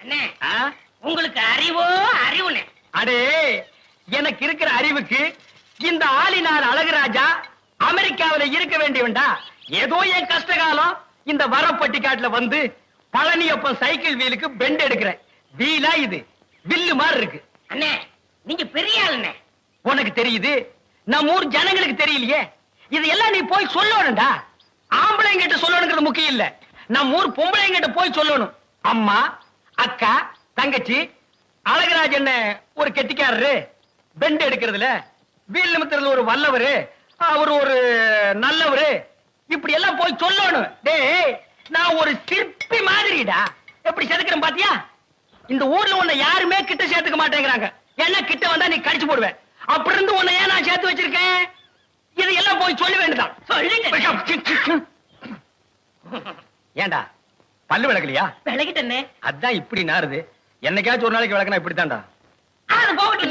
அண்ணே உங்களுக்கு அறிவோ அறிவுனே. அடே எனக்கு இருக்கிற அறிவுக்கு இந்த ஆளினார் அழகுராஜா அமெரிக்காவில இருக்க வேண்டியவன்டா. ஏதோ என் கஷ்ட காலம் இந்த வரப்பட்டிக்காட்டுல வந்து பழனியப்பன் சைக்கிள் வீலுக்கு பெண்ட் எடுக்கிறேன். வீலா இது வில்லு மாதிரி இருக்கு. அண்ணே நீங்க பெரிய ஆளுண்ணே. உனக்கு தெரியுது, நம்ம ஊர் ஜனங்களுக்கு தெரியலையே. இது எல்லாம் நீ போய் சொல்லணும்டா. ஆம்பளைங்கிட்ட சொல்லணுங்கிறது முக்கியம் இல்ல, நம்ம ஊர் பொம்பளைங்கிட்ட போய் சொல்லணும். அம்மா, அக்கா, தங்கச்சி, அழகராஜன் ஒரு கெட்டிக்காரரு, பெண்ட் எடுக்கிறதுல வீல் நிமித்துறதுல ஒரு வல்லவரு, அவர் ஒரு நல்லவரு, இப்படி எல்லாம் போய் சொல்லணும். டேய் நான் ஒரு சிற்பி மாதிரிடா. எப்படி செதுக்கிறேன் பாத்தியா? இந்த ஊர்ல உன்னை யாருமே கிட்ட சேர்த்துக்க மாட்டேங்கிறாங்க. என்ன கிட்ட வந்தா நீ கடிச்சு போடுவேன். அப்படி இருந்து உன்னை ஏன் நான் சேர்த்து வச்சிருக்கேன்? இதெல்லாம் போய் சொல்ல வேண்டியதான். ஏண்டா பல்லு விளக்கலையா? விளக்கிட்டே. அதான் இப்படி நாருது. என்னைக்காச்சும் ஒரு நாளைக்கு விளக்கனா இப்படித்தான்டா. அது போகட்டும்.